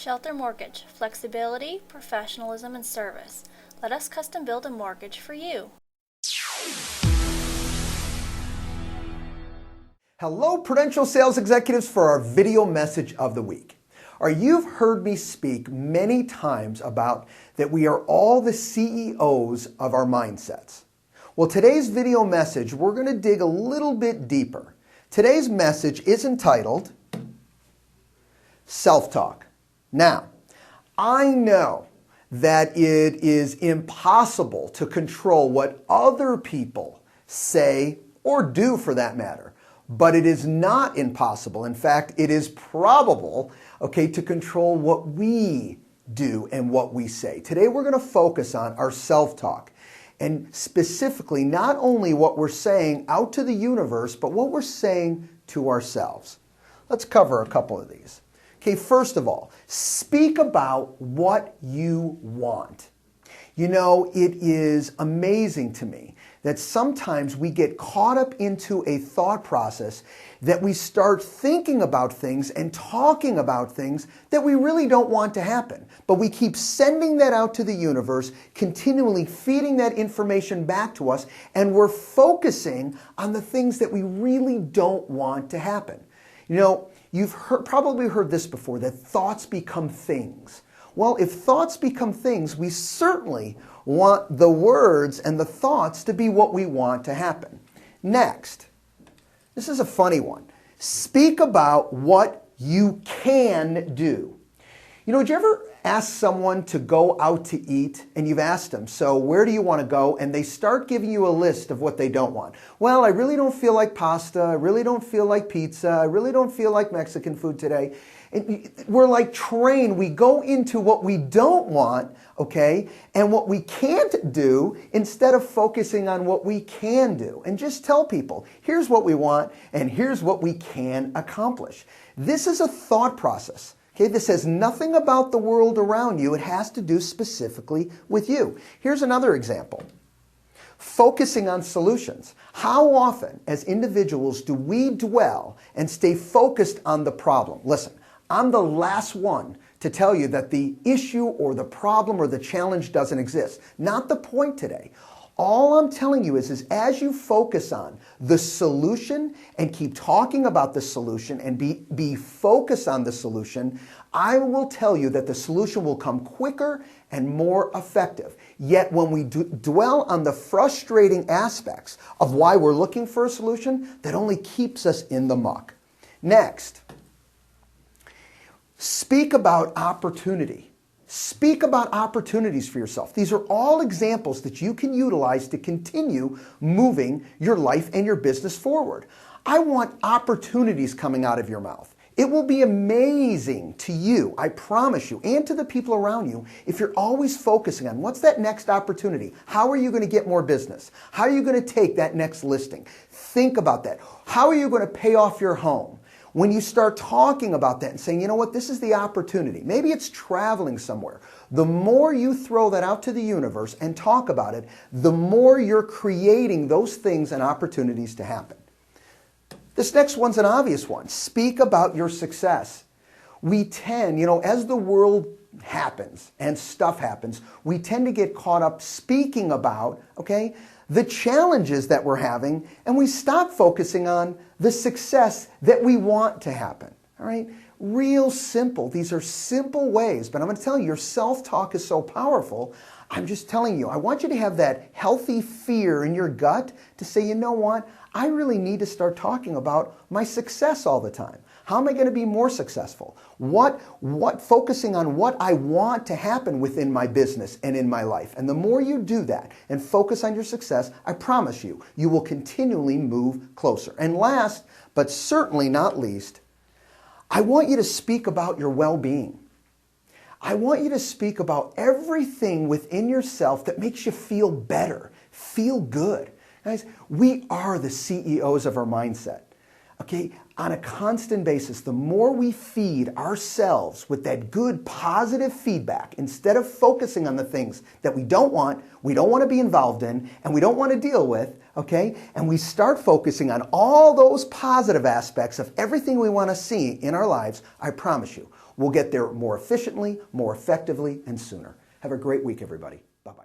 Shelter Mortgage. Flexibility, professionalism, and service. Let us custom build a mortgage for you. Hello, Prudential Sales Executives, for our video message of the week. You've heard me speak many times about that we are all the CEOs of our mindsets. Well, today's video message, we're going to dig a little bit deeper. Today's message is entitled Self-Talk. Now, I know that it is impossible to control what other people say or do for that matter, but it is not impossible. In fact, it is probable, to control what we do and what we say. Today we're going to focus on our self-talk, and specifically not only what we're saying out to the universe, but what we're saying to ourselves. Let's cover a couple of these. First of all, speak about what you want. You know, it is amazing to me that sometimes we get caught up into a thought process that we start thinking about things and talking about things that we really don't want to happen. But we keep sending that out to the universe, continually feeding that information back to us, and we're focusing on the things that we really don't want to happen. You know, you've probably heard this before, that thoughts become things. Well, if thoughts become things, we certainly want the words and the thoughts to be what we want to happen. Next, this is a funny one. Speak about what you can do. You know, did you ever ask someone to go out to eat, and you've asked them, so where do you want to go? And they start giving you a list of what they don't want. Well, I really don't feel like pasta. I really don't feel like pizza. I really don't feel like Mexican food today. And we're like trained. We go into what we don't want, and what we can't do instead of focusing on what we can do. And just tell people, here's what we want and here's what we can accomplish. This is a thought process. This says nothing about the world around you. It has to do specifically with you. Here's another example. Focusing on solutions. How often as individuals do we dwell and stay focused on the problem? Listen, I'm the last one to tell you that the issue or the problem or the challenge doesn't exist. Not the point today. All I'm telling you is as you focus on the solution and keep talking about the solution and be focused on the solution, I will tell you that the solution will come quicker and more effective. Yet when we dwell on the frustrating aspects of why we're looking for a solution, that only keeps us in the muck. Next, speak about opportunity. Speak about opportunities for yourself. These are all examples that you can utilize to continue moving your life and your business forward. I want opportunities coming out of your mouth. It will be amazing to you, I promise you, and to the people around you, if you're always focusing on what's that next opportunity? How are you going to get more business? How are you going to take that next listing? Think about that. How are you going to pay off your home? When you start talking about that and saying, you know what, this is the opportunity. Maybe it's traveling somewhere. The more you throw that out to the universe and talk about it, the more you're creating those things and opportunities to happen. This next one's an obvious one. Speak about your success. We tend, as the world happens and stuff happens, we tend to get caught up speaking about, the challenges that we're having, and we stop focusing on the success that we want to happen. All right? Real simple. These are simple ways, but I'm going to tell you, your self-talk is so powerful. I'm just telling you, I want you to have that healthy fear in your gut to say, you know what? I really need to start talking about my success all the time. How am I going to be more successful? Focusing on what I want to happen within my business and in my life. And the more you do that and focus on your success, I promise you, you will continually move closer. And last, but certainly not least, I want you to speak about your well-being. I want you to speak about everything within yourself that makes you feel better, feel good. Guys, we are the CEOs of our mindset. On a constant basis, the more we feed ourselves with that good, positive feedback, instead of focusing on the things that we don't want to be involved in, and we don't want to deal with, and we start focusing on all those positive aspects of everything we want to see in our lives, I promise you, we'll get there more efficiently, more effectively, and sooner. Have a great week, everybody. Bye-bye.